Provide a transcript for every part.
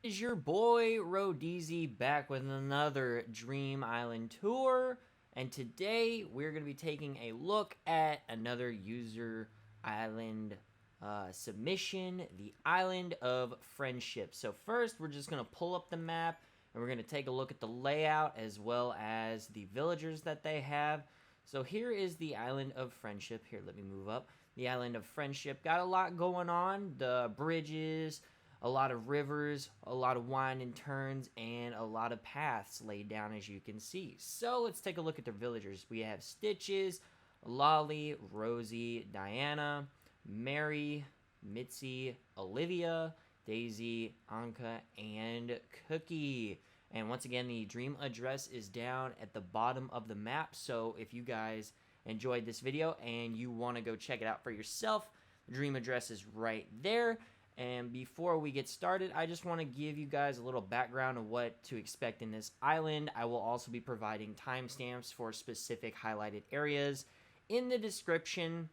Is your boy Rhodeezy back with another Dream Island tour, and today we're going to be taking a look at another user island submission, the Island of Friendship. So first we're just going to pull up the map and we're going to take a look at the layout as well as the villagers that they have. So here is the Island of Friendship. Here, let me move up. The Island of Friendship got a lot going on. The bridges, a lot of rivers, a lot of winding turns, and a lot of paths laid down, as you can see. So let's take a look at the villagers. We have Stitches, Lolly, Rosie, Diana, Mary, Mitzi, Olivia, Daisy, Anka, and Cookie. And once again, the dream address is down at the bottom of the map. So if you guys enjoyed this video and you want to go check it out for yourself, the dream address is right there. And before we get started, I just want to give you guys a little background of what to expect in this island. I will also be providing timestamps for specific highlighted areas in the description,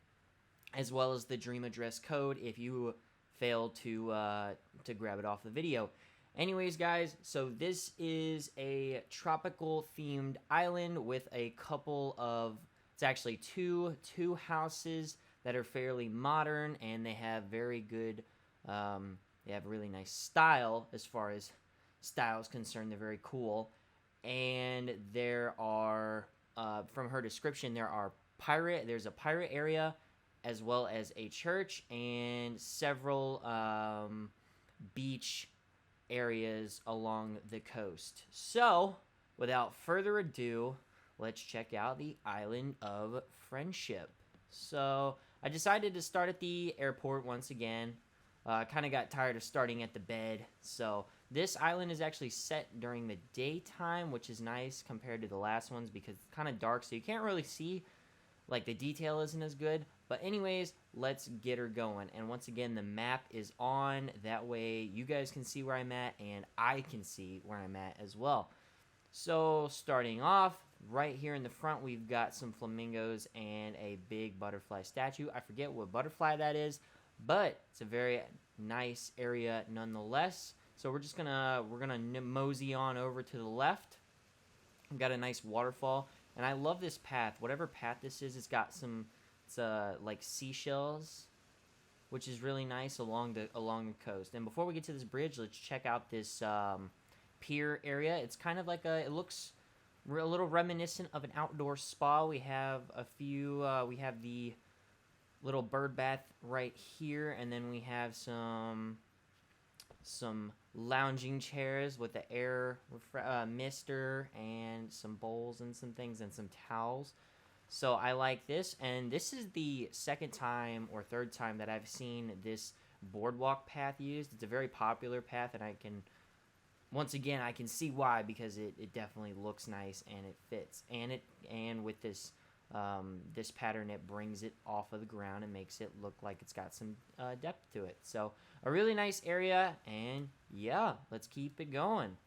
as well as the dream address code if you fail to grab it off the video. Anyways, guys, so this is a tropical themed island with a couple of, it's actually two houses that are fairly modern, and they have very good, they have really nice style as far as style is concerned. They're very cool. And there are, from her description, there's a pirate area as well as a church and several beach areas along the coast. So, without further ado, let's check out the Island of Friendship. So, I decided to start at the airport once again. Kind of got tired of starting at the bed. So, this island is actually set during the daytime, which is nice compared to the last ones because it's kind of dark, so you can't really see, like, the detail isn't as good. But anyways, let's get her going. And once again, the map is on. That way you guys can see where I'm at and I can see where I'm at as well. So starting off, right here in the front, we've got some flamingos and a big butterfly statue. I forget what butterfly that is, but it's a very nice area nonetheless. So we're gonna mosey on over to the left. We've got a nice waterfall. And I love this path. Whatever path this is, it's got some, like seashells, which is really nice along the coast. And before we get to this bridge, let's check out this pier area. It's kind of like it looks a little reminiscent of an outdoor spa. We have a few, we have the little bird bath right here, and then we have some lounging chairs with the air mister and some bowls and some things and some towels. So I like this, and this is the second time or third time that I've seen this boardwalk path used. It's a very popular path, and I can see why, because it definitely looks nice and it fits, and with this this pattern, it brings it off of the ground and makes it look like it's got some depth to it. So a really nice area, and yeah, let's keep it going.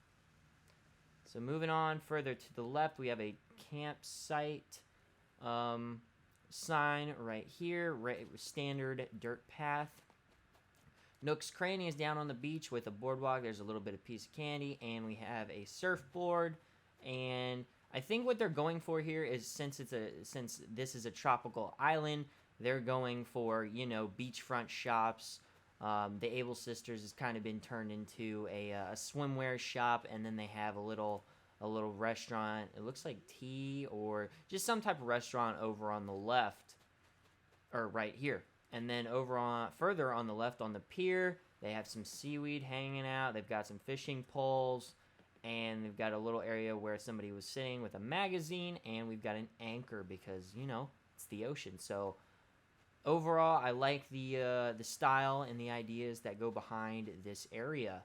So moving on further to the left, we have a campsite sign right here, standard dirt path. Nook's Cranny is down on the beach with a boardwalk. There's a little bit of piece of candy, and we have a surfboard. And I think what they're going for here is, since this is a tropical island, they're going for, you know, beachfront shops. The Able Sisters has kind of been turned into a swimwear shop, and then they have a little restaurant. It looks like tea or just some type of restaurant over on the left, or right here. And then further on the left on the pier, they have some seaweed hanging out. They've got some fishing poles, and they've got a little area where somebody was sitting with a magazine, and we've got an anchor because, you know, it's the ocean. So overall, I like the style and the ideas that go behind this area.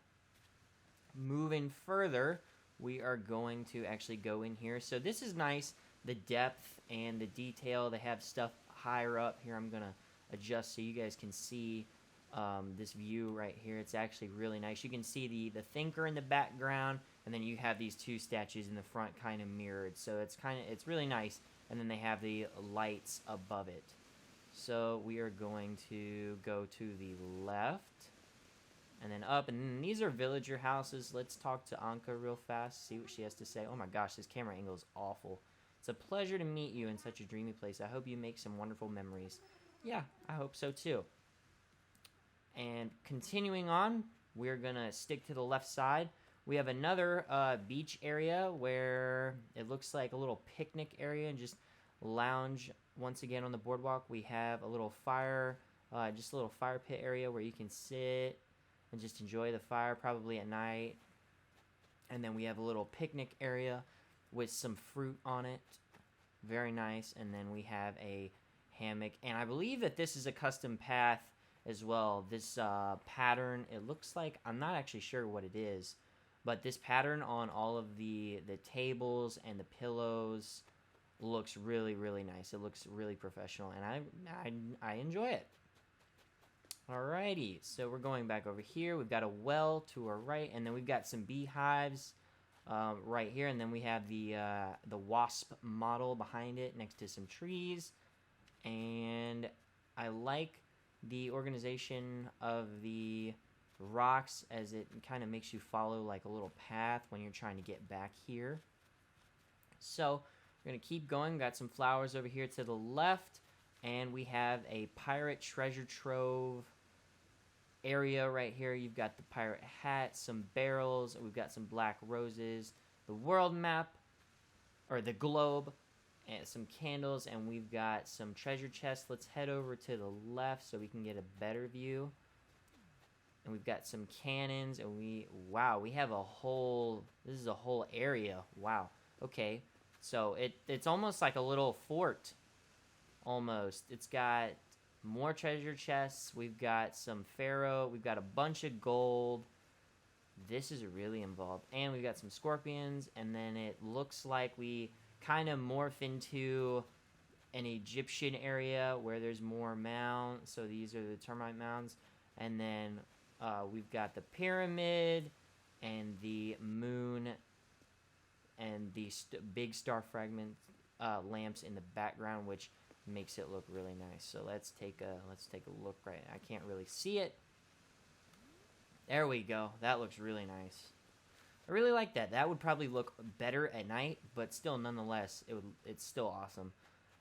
Moving further, we are going to actually go in here. So this is nice, the depth and the detail. They have stuff higher up here. I'm going to adjust so you guys can see this view right here. It's actually really nice. You can see the thinker in the background, and then you have these two statues in the front kind of mirrored. So it's really nice. And then they have the lights above it. So we are going to go to the left. and then up. And then these are villager houses. Let's talk to Anka real fast, see what she has to say. Oh my gosh, this camera angle is awful. It's a pleasure to meet you in such a dreamy place. I hope you make some wonderful memories. Yeah, I hope so too. And continuing on, we're gonna stick to the left side. We have another beach area where it looks like a little picnic area and just lounge once again on the boardwalk. We have a little fire, just a little fire pit area where you can sit and just enjoy the fire probably at night. And then we have a little picnic area with some fruit on it. Very nice. And then we have a hammock. And I believe that this is a custom path as well. This pattern, it looks like, I'm not actually sure what it is, but this pattern on all of the tables and the pillows looks really, really nice. It looks really professional, and I enjoy it. Alrighty, so we're going back over here. We've got a well to our right, and then we've got some beehives right here, and then we have the wasp model behind it next to some trees. And I like the organization of the rocks as it kind of makes you follow like a little path when you're trying to get back here. So we're gonna keep going. Got some flowers over here to the left, and we have a pirate treasure trove area right here. You've got the pirate hat, some barrels, we've got some black roses, the world map, or the globe, and some candles, and we've got some treasure chests. Let's head over to the left so we can get a better view. And we've got some cannons, and we have a whole, this is a whole area. Wow. Okay. So it's almost like a little fort. Almost. It's got more treasure chests. We've got some pharaoh. We've got a bunch of gold. This is really involved. And we've got some scorpions, and then it looks like we kind of morph into an Egyptian area where there's more mounds. So these are the termite mounds. And then we've got the pyramid and the moon and the big star fragment lamps in the background, which makes it look really nice. So let's take a look. Right, I can't really see it. There we go. That looks really nice. I really like that. That would probably look better at night, but still, nonetheless, it's still awesome.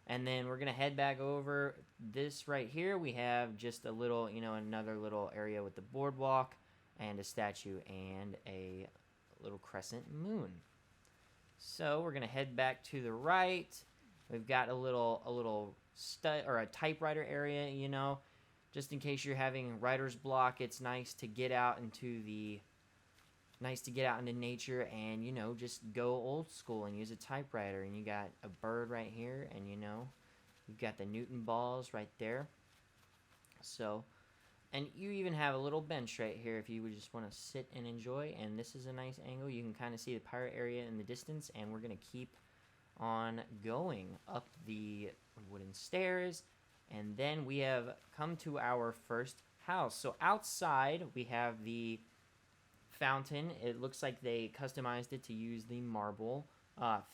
And then we're gonna head back over this right here. We have just a little, another little area with the boardwalk and a statue and a little crescent moon. So we're gonna head back to the right. We've got a little typewriter area, just in case you're having writer's block. It's nice to get out into nature and just go old school and use a typewriter. And you got a bird right here, and you've got the Newton balls right there. So, and you even have a little bench right here if you would just want to sit and enjoy. And this is a nice angle. You can kind of see the pirate area in the distance, and we're gonna keep on going up the wooden stairs, and then we have come to our first house. So outside we have the fountain. It looks like they customized it to use the marble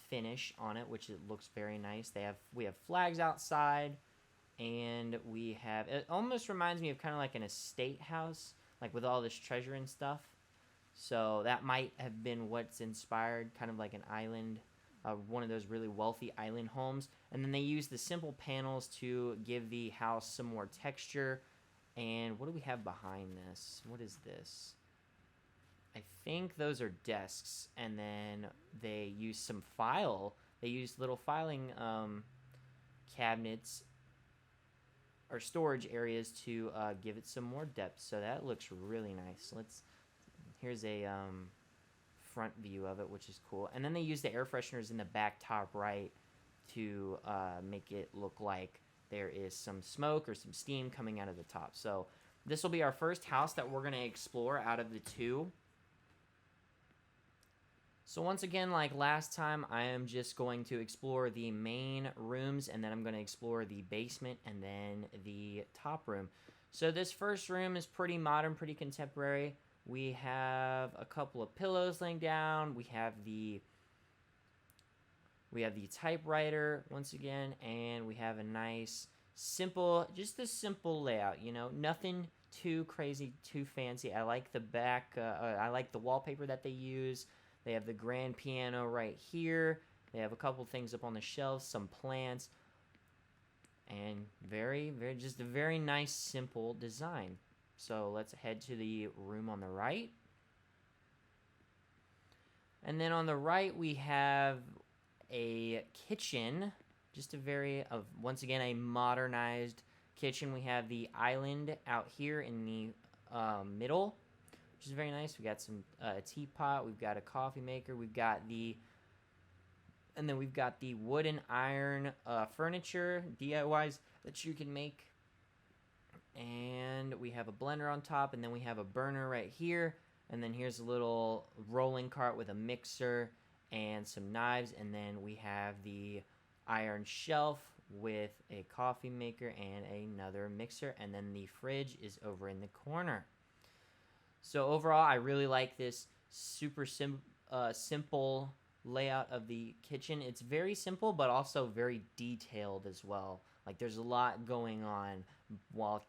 finish on it, which it looks very nice. We have flags outside, and it almost reminds me of kind of like an estate house, like with all this treasure and stuff. So that might have been what's inspired, kind of like an island, one of those really wealthy island homes. And then they use the simple panels to give the house some more texture. And what do we have behind this? What is this? I think those are desks, and then they use they use little filing cabinets or storage areas to give it some more depth. So that looks really nice. Here's a front view of it, which is cool. And then they use the air fresheners in the back top right to make it look like there is some smoke or some steam coming out of the top. So this will be our first house that we're going to explore out of the two. So once again, like last time, I am just going to explore the main rooms, and then I'm going to explore the basement and then the top room. So this first room is pretty modern, pretty contemporary. We have a couple of pillows laying down. We have the typewriter once again, and we have a nice, simple, just a simple layout, nothing too crazy, too fancy. I like the back. I like the wallpaper that they use. They have the grand piano right here. They have a couple things up on the shelves, some plants, and just a very nice, simple design. So let's head to the room on the right. And then on the right, we have a kitchen. Just once again, a modernized kitchen. We have the island out here in the middle, which is very nice. We got some teapot. We've got a coffee maker. And then we've got the wood and iron furniture DIYs that you can make. And we have a blender on top, and then we have a burner right here. And then here's a little rolling cart with a mixer and some knives. And then we have the iron shelf with a coffee maker and another mixer. And then the fridge is over in the corner. So overall, I really like this super simple layout of the kitchen. It's very simple, but also very detailed as well. Like there's a lot going on while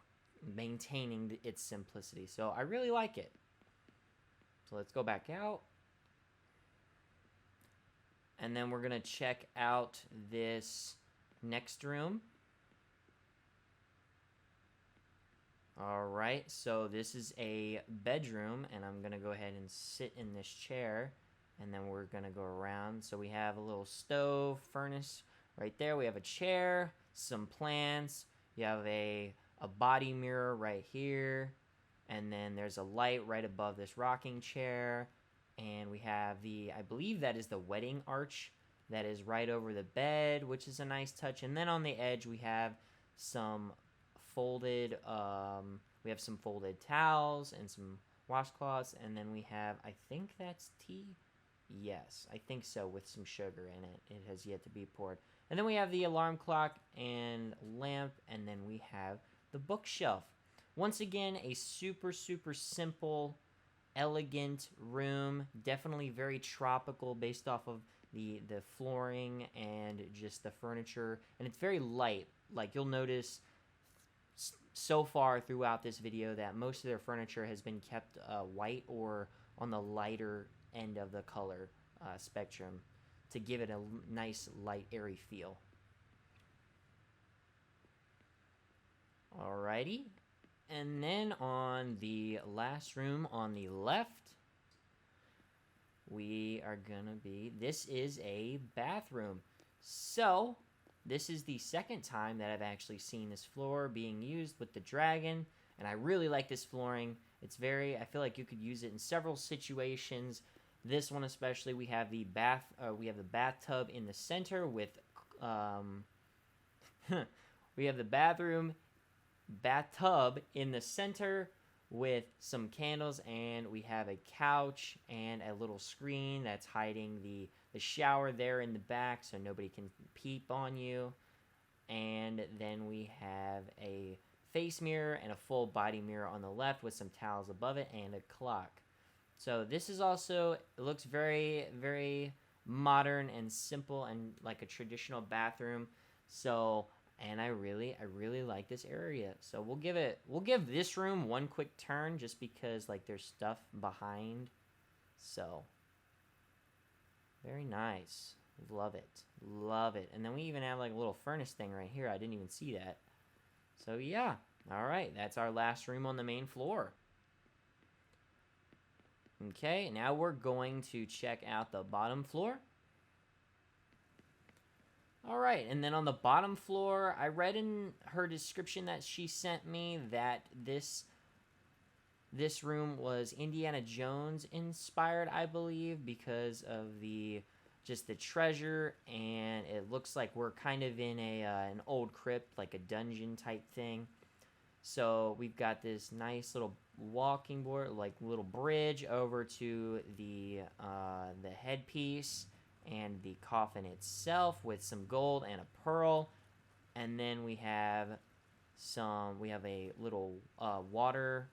maintaining its simplicity. So I really like it. So let's go back out. And then we're going to check out this next room. All right, so this is a bedroom, and I'm going to go ahead and sit in this chair, and then we're going to go around. So we have a little stove, furnace right there. We have a chair, some plants. You have a body mirror right here. And then there's a light right above this rocking chair. And we have I believe that is the wedding arch that is right over the bed, which is a nice touch. And then on the edge, we have some folded towels and some washcloths. And then we have, I think that's tea. Yes, I think so, with some sugar in it. It has yet to be poured. And then we have the alarm clock and lamp. And then we have the bookshelf. Once again, a super simple, elegant room. Definitely very tropical based off of the flooring and just the furniture. And it's very light. Like you'll notice so far throughout this video that most of their furniture has been kept white or on the lighter end of the color spectrum to give it a nice, light, airy feel. Alrighty. And then on the last room on the left, this is a bathroom. So, this is the second time that I've actually seen this floor being used with the dragon, and I really like this flooring. I feel like you could use it in several situations. This one especially, we have the bathtub in the center with, we have the bathtub in the center with some candles, and we have a couch and a little screen that's hiding the shower there in the back so nobody can peep on you. And then we have a face mirror and a full body mirror on the left with some towels above it and a clock. So this is also, it looks very modern and simple and like a traditional bathroom. So, and I really like this area. So we'll give this room one quick turn just because like there's stuff behind. So very nice. Love it. And then we even have like a little furnace thing right here. I didn't even see that. So yeah. All right, that's our last room on the main floor. Okay, now we're going to check out the bottom floor. All right, and then on the bottom floor, I read in her description that she sent me that this room was Indiana Jones inspired, I believe, because of the treasure, and it looks like we're kind of in an old crypt, like a dungeon type thing. So we've got this nice little walking board, like little bridge over to the headpiece and the coffin itself with some gold and a pearl. And then we have a little water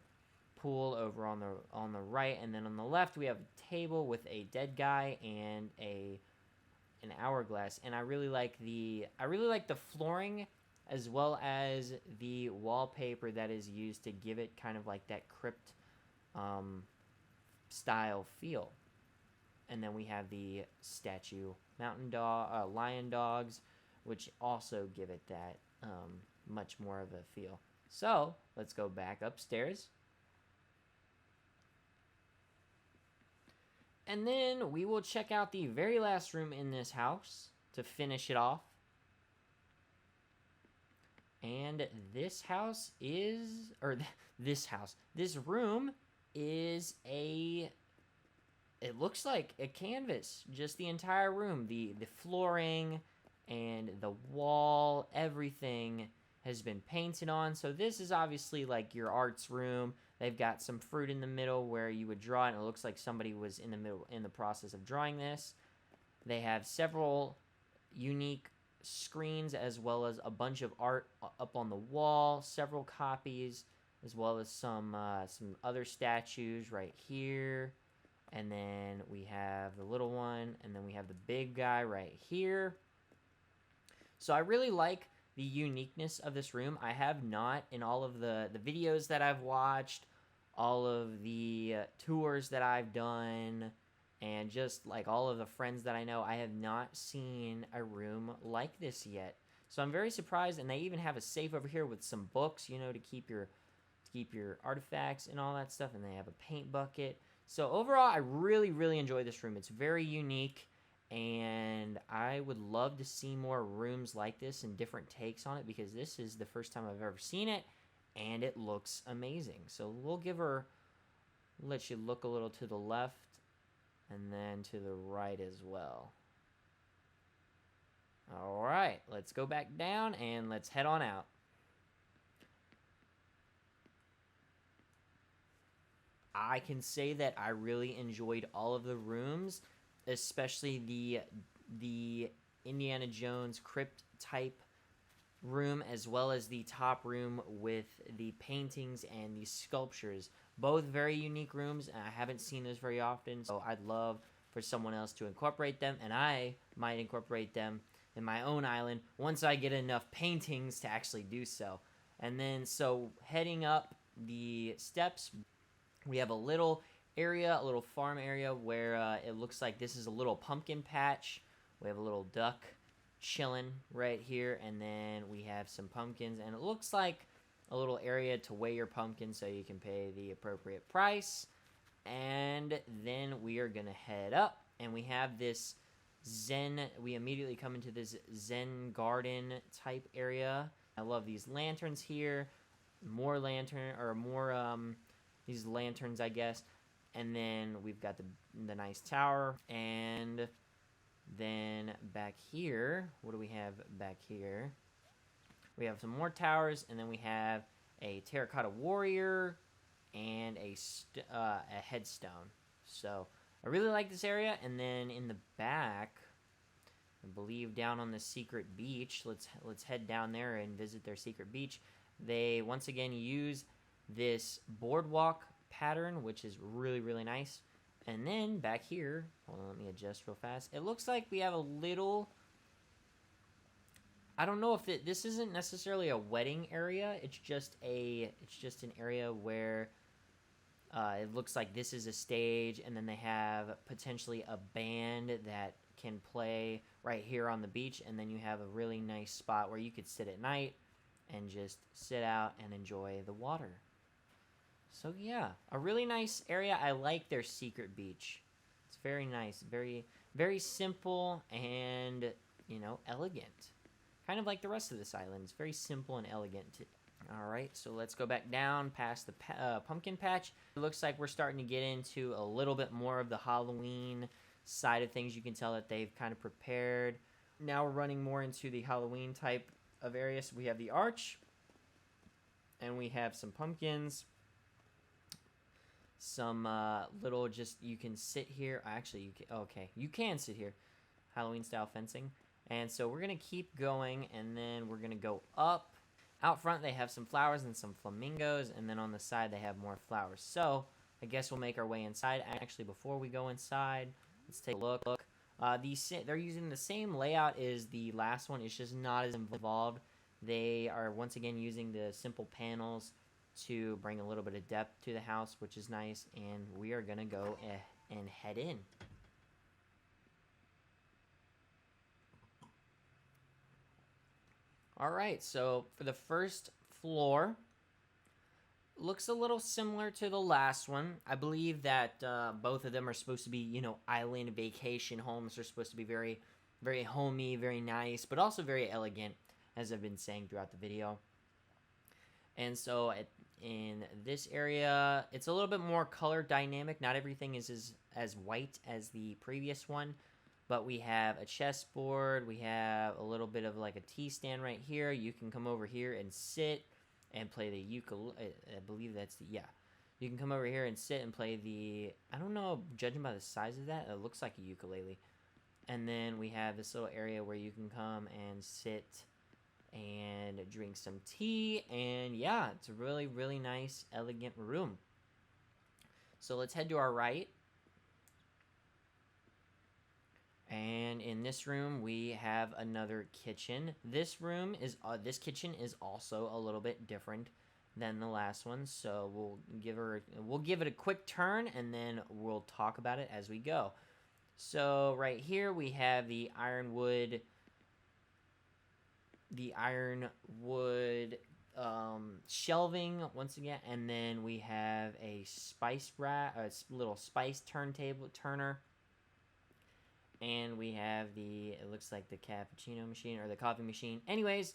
pool over on the right, and then on the left we have a table with a dead guy and an hourglass. And I really like the flooring as well as the wallpaper that is used to give it kind of like that crypt style feel. And then we have the statue lion dogs, which also give it that much more of a feel. So let's go back upstairs. And then we will check out the very last room in this house to finish it off. And this room is it looks like a canvas, just the entire room. The flooring and the wall, everything has been painted on. So this is obviously like your arts room. They've got some fruit in the middle where you would draw it, and it looks like somebody was in the process of drawing this. They have several unique screens as well as a bunch of art up on the wall, several copies, as well as some other statues right here. And then we have the little one, and then we have the big guy right here. So I really like the uniqueness of this room. I have not, in all of the videos that I've watched, all of the tours that I've done, and just like all of the friends that I know, I have not seen a room like this yet. So I'm very surprised, and they even have a safe over here with some books, you know, to keep your artifacts and all that stuff, and they have a paint bucket. So overall, I really, really enjoy this room. It's very unique, and I would love to see more rooms like this and different takes on it, because this is the first time I've ever seen it, and it looks amazing. So we'll let you look a little to the left, and then to the right as well. All right, let's go back down, and let's head on out. I can say that I really enjoyed all of the rooms, especially the Indiana Jones crypt type room, as well as the top room with the paintings and the sculptures. Both very unique rooms, and I haven't seen those very often, so I'd love for someone else to incorporate them, and I might incorporate them in my own island once I get enough paintings to actually do so. And then, so heading up the steps, we have a little farm area where it looks like this is a little pumpkin patch. We have a little duck chilling right here, and then we have some pumpkins, and it looks like a little area to weigh your pumpkins so you can pay the appropriate price. And then we are gonna head up, and we have this we immediately come into this Zen Garden type area. I love these lanterns here. These lanterns, I guess. And then we've got the nice tower. And then back here, what do we have back here? We have some more towers, and then we have a terracotta warrior and a headstone. So I really like this area. And then in the back, I believe down on the secret beach, let's head down there and visit their secret beach. They once again use this boardwalk pattern, which is really, really nice. And then back here, hold on, let me adjust real fast. It looks like we have a little, I don't know if this isn't necessarily a wedding area. It's just an area where it looks like this is a stage, and then they have potentially a band that can play right here on the beach, and then you have a really nice spot where you could sit at night and just sit out and enjoy the water. So yeah, a really nice area. I like their secret beach. It's very nice, very, very simple, and, you know, elegant. Kind of like the rest of this island. It's very simple and elegant. All right, so let's go back down past the pumpkin patch. It looks like we're starting to get into a little bit more of the Halloween side of things. You can tell that they've kind of prepared. Now we're running more into the Halloween type of areas. We have the arch, and we have some pumpkins. Some little, just, you can sit here. Actually, you can sit here. Halloween style fencing. And so we're going to keep going, and then we're going to go up. Out front, they have some flowers and some flamingos, and then on the side, they have more flowers. So I guess we'll make our way inside. Actually, before we go inside, let's take a look. They're using the same layout as the last one. It's just not as involved. They are once again using the simple panels to bring a little bit of depth to the house, which is nice. And we are gonna go and head in. All right, so for the first floor, looks a little similar to the last one. I believe that both of them are supposed to be, you know, island vacation homes. They're supposed to be very, very homey, very nice, but also very elegant, as I've been saying throughout the video. And so in this area, it's a little bit more color dynamic. Not everything is as white as the previous one, but we have a chessboard. We have a little bit of like a tea stand right here. You can come over here and sit and play the ukulele. I believe that's the, yeah. You can come over here and sit and play the, I don't know, judging by the size of that, it looks like a ukulele. And then we have this little area where you can come and sit and drink some tea. And yeah, it's a really, really nice, elegant room. So let's head to our right. And in this room, we have another kitchen. This kitchen is also a little bit different than the last one. So we'll give it a quick turn, and then we'll talk about it as we go. So right here we have the ironwood shelving once again, and then we have a little spice turner. And we have it looks like the cappuccino machine or the coffee machine. Anyways,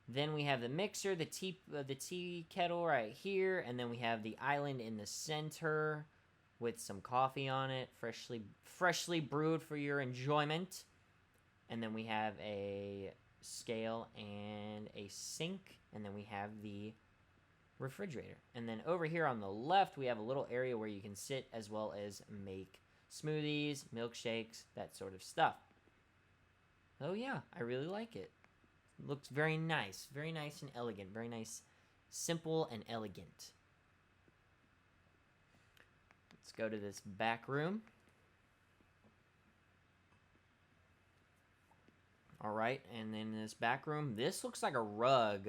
then we have the mixer, the tea kettle right here, and then we have the island in the center with some coffee on it, freshly brewed for your enjoyment. And then we have a scale and a sink, and then we have the refrigerator. And then over here on the left, we have a little area where you can sit as well as make smoothies, milkshakes, that sort of stuff. Oh yeah, I really like it. Looks very nice and elegant. Very nice, simple and elegant. Let's go to this back room. All right, and then in this back room, this looks like a rug,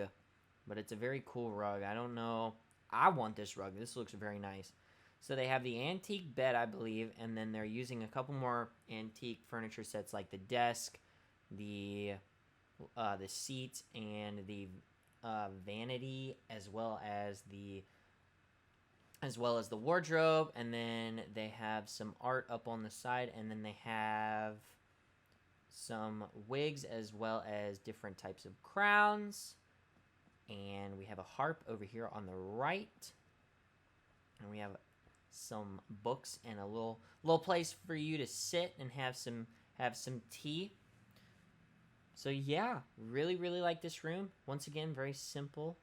but it's a very cool rug. I don't know. I want this rug. This looks very nice. So they have the antique bed, I believe, and then they're using a couple more antique furniture sets like the desk, the seat, and the vanity, as well as the wardrobe. And then they have some art up on the side, and then they have some wigs as well as different types of crowns. And we have a harp over here on the right, and we have some books and a little place for you to sit and have some tea. So yeah, really like this room. Once again, very simple.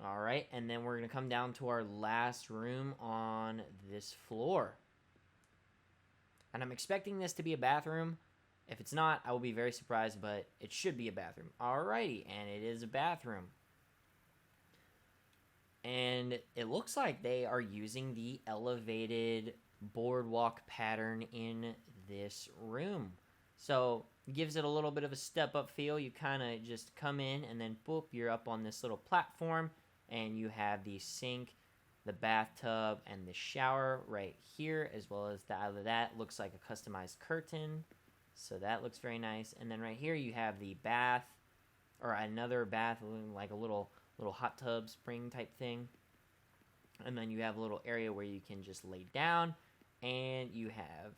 All right, and then we're gonna come down to our last room on this floor, and I'm expecting this to be a bathroom. If it's not, I will be very surprised, but it should be a bathroom. Alrighty, and it is a bathroom. And it looks like they are using the elevated boardwalk pattern in this room. So it gives it a little bit of a step-up feel. You kind of just come in and then boop, you're up on this little platform, and you have the sink, the bathtub, and the shower right here, as well as that looks like a customized curtain. So that looks very nice. And then right here you have the bath, or another bath, like a little hot tub spring type thing. And then you have a little area where you can just lay down, and you have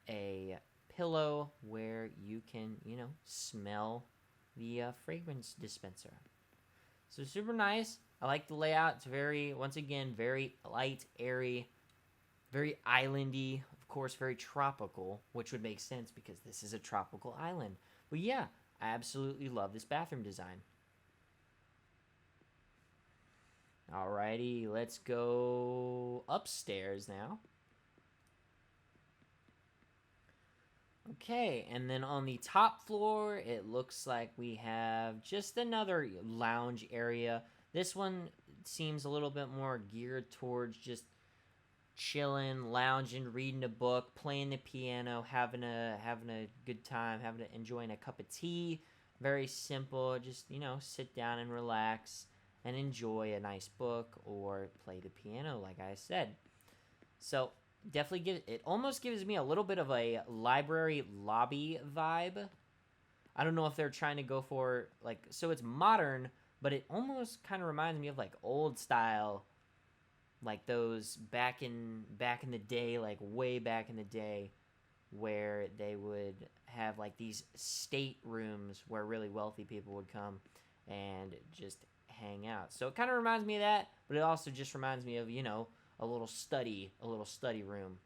a pillow where you can, smell the fragrance dispenser. So super nice. I like the layout. It's once again, very light, airy, very islandy, of course, very tropical, which would make sense because this is a tropical island. But yeah, I absolutely love this bathroom design. Alrighty, let's go upstairs now. Okay, and then on the top floor, it looks like we have just another lounge area. This one seems a little bit more geared towards just chilling, lounging, reading a book, playing the piano, having a good time, enjoying a cup of tea. Very simple. Just sit down and relax and enjoy a nice book or play the piano, like I said. So definitely it almost gives me a little bit of a library lobby vibe. I don't know if they're trying to go for so it's modern, but it almost kind of reminds me of old style, like those back in the day, like way back in the day, where they would have these state rooms where really wealthy people would come and just hang out. So it kind of reminds me of that, but it also just reminds me of a little study room.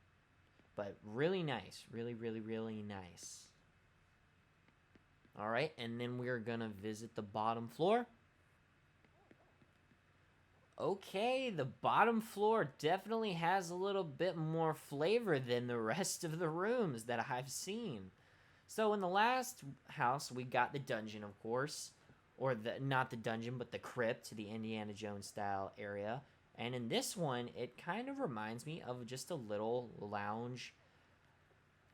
But really nice, really, really, really nice. All right, and then we're gonna visit the bottom floor. Okay, the bottom floor definitely has a little bit more flavor than the rest of the rooms that I've seen. So in the last house, we got the dungeon, of course, or not the dungeon, but the crypt, the Indiana Jones style area. And in this one, it kind of reminds me of just a little lounge.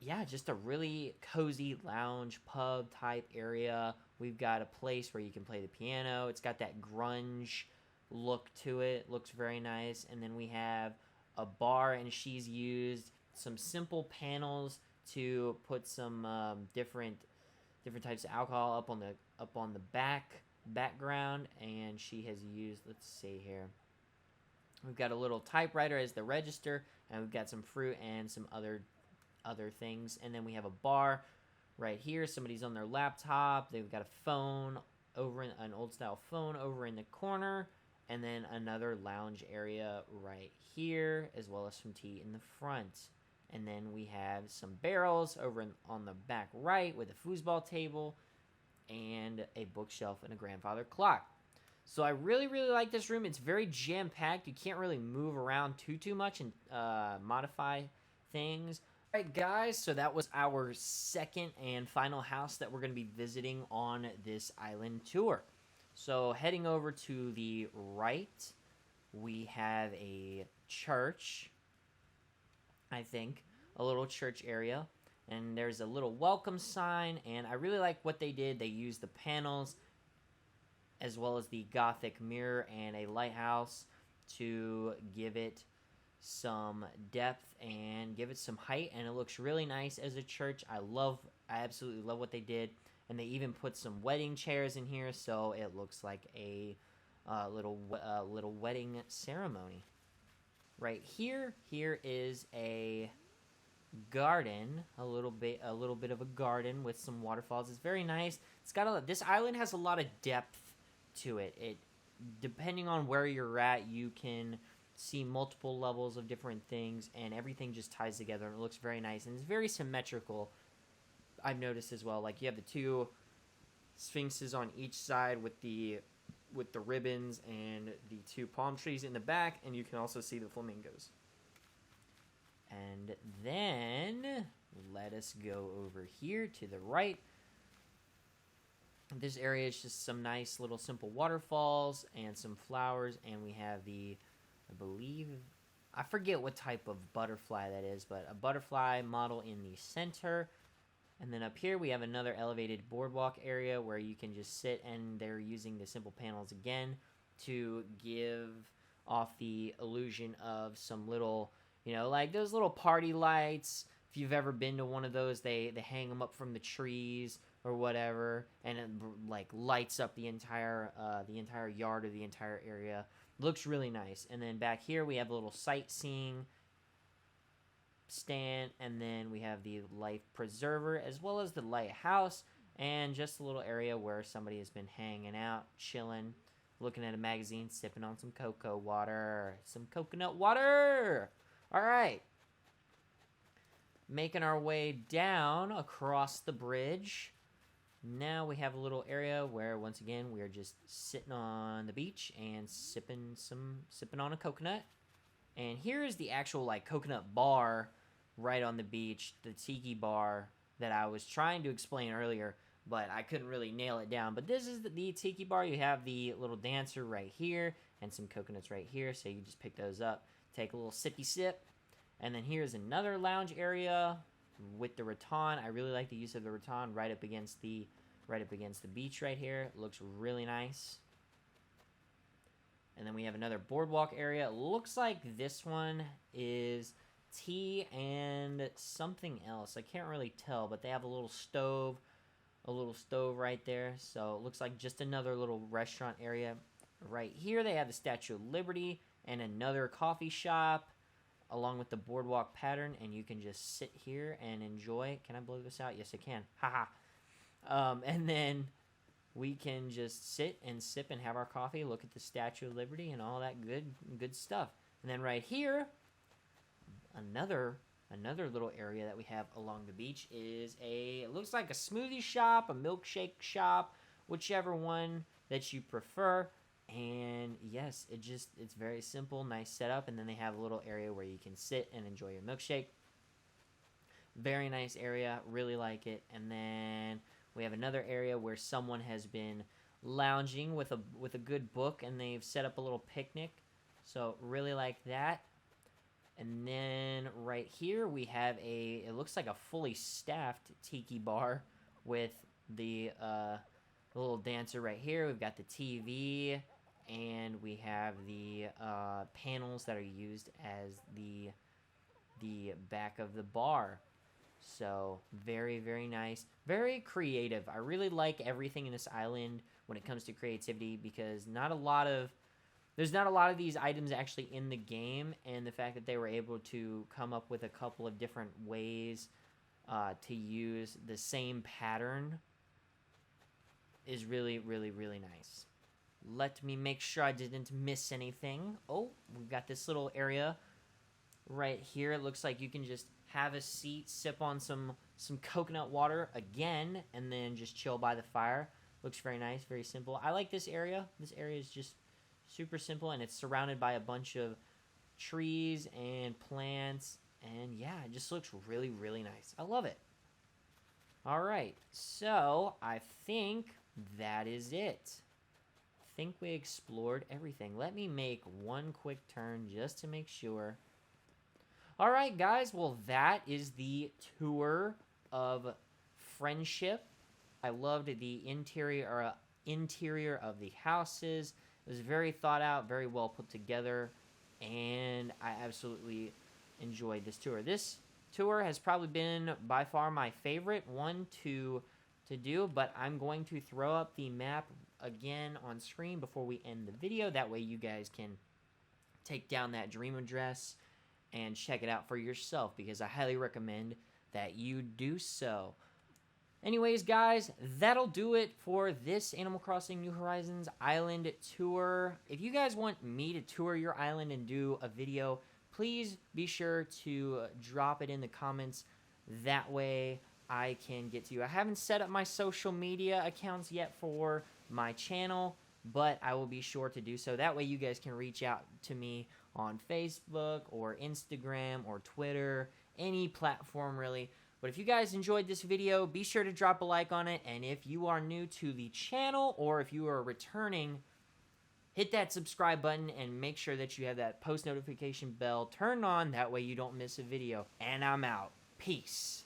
Yeah, just a really cozy lounge pub type area. We've got a place where you can play the piano. It's got that grunge look to it. Looks very nice. And then we have a bar, and she's used some simple panels to put some different types of alcohol up on the background, and she has used, let's see here, we've got a little typewriter as the register, and we've got some fruit and some other things. And then we have a bar right here. Somebody's on their laptop. They've got a phone an old style phone over in the corner, and then another lounge area right here, as well as some tea in the front. And then we have some barrels over on the back right with a foosball table and a bookshelf and a grandfather clock. So I really, really like this room. It's very jam-packed. You can't really move around too much and modify things. All right, guys, so that was our second and final house that we're going to be visiting on this island tour. So heading over to the right, we have a church, I think, a little church area. And there's a little welcome sign, and I really like what they did. They used the panels as well as the Gothic mirror and a lighthouse to give it some depth and give it some height, and it looks really nice as a church. I absolutely love what they did, and they even put some wedding chairs in here, so it looks like a little wedding ceremony. Right here is a garden, a little bit of a garden with some waterfalls. It's very nice. It's got this island has a lot of depth to it. Depending on where you're at, you can see multiple levels of different things, and everything just ties together, and it looks very nice, and it's very symmetrical. I've noticed as well, like you have the two sphinxes on each side with the ribbons and the two palm trees in the back, and you can also see the flamingos. And then let us go over here to the right. This area is just some nice little simple waterfalls and some flowers, and we have I forget what type of butterfly that is, but a butterfly model in the center. And then up here we have another elevated boardwalk area where you can just sit, and they're using the simple panels again to give off the illusion of some little, like those little party lights. If you've ever been to one of those, they hang them up from the trees or whatever, and it lights up the entire yard or the entire area. Looks really nice. And then back here we have a little sightseeing stand, and then we have the life preserver as well as the lighthouse, and just a little area where somebody has been hanging out, chilling, looking at a magazine, sipping on some coconut water. All right, making our way down across the bridge. Now we have a little area where, once again, we are just sitting on the beach and sipping on a coconut. And here is the actual coconut bar right on the beach, the tiki bar that I was trying to explain earlier, but I couldn't really nail it down. But this is the tiki bar. You have the little dancer right here and some coconuts right here, so you just pick those up, take a little sippy sip, And then here's another lounge area with the rattan. I really like the use of the rattan right up against the beach right here. It looks really nice. And then we have another boardwalk area. It looks like this one is tea and something else. I can't really tell, but they have a little stove right there. So it looks like just another little restaurant area. Right here they have the Statue of Liberty and another coffee shop along with the boardwalk pattern, and you can just sit here and enjoy. Can I blow this out? Yes, I can. Haha. And then we can just sit and sip and have our coffee, look at the Statue of Liberty and all that good stuff. And then right here, another little area that we have along the beach is it looks like a smoothie shop, a milkshake shop, whichever one that you prefer. And yes, it's very simple, nice setup. And then they have a little area where you can sit and enjoy your milkshake. Very nice area, really like it. And then we have another area where someone has been lounging with a good book, and they've set up a little picnic. So really like that. And then right here we have it looks like a fully staffed tiki bar with the little dancer right here. We've got the TV, and we have the panels that are used as the back of the bar. So very, very nice, very creative. I really like everything in this island when it comes to creativity, because there's not a lot of these items actually in the game, and the fact that they were able to come up with a couple of different ways to use the same pattern is really, really, really nice. Let me make sure I didn't miss anything. Oh, we've got this little area right here. It looks like you can just have a seat, sip on some coconut water again, and then just chill by the fire. Looks very nice, very simple. I like this area. This area is just super simple, and it's surrounded by a bunch of trees and plants, and yeah, it just looks really, really nice. I love it. All right, so I think that is it. I think we explored everything. Let me make one quick turn just to make sure. All right, guys, well, that is the tour of Friendship. I loved the interior of the houses. It was very thought out, very well put together, and I absolutely enjoyed this tour. This tour has probably been by far my favorite one to do, but I'm going to throw up the map again on screen before we end the video. That way you guys can take down that dream address and check it out for yourself, because I highly recommend that you do so. Anyways, guys, that'll do it for this Animal Crossing New Horizons island tour. If you guys want me to tour your island and do a video, please be sure to drop it in the comments. That way I can get to you. I haven't set up my social media accounts yet for my channel, but I will be sure to do so. That way you guys can reach out to me on Facebook or Instagram or Twitter, any platform really. But if you guys enjoyed this video, be sure to drop a like on it. And if you are new to the channel, or if you are returning, hit that subscribe button and make sure that you have that post notification bell turned on. That way you don't miss a video. And I'm out. Peace.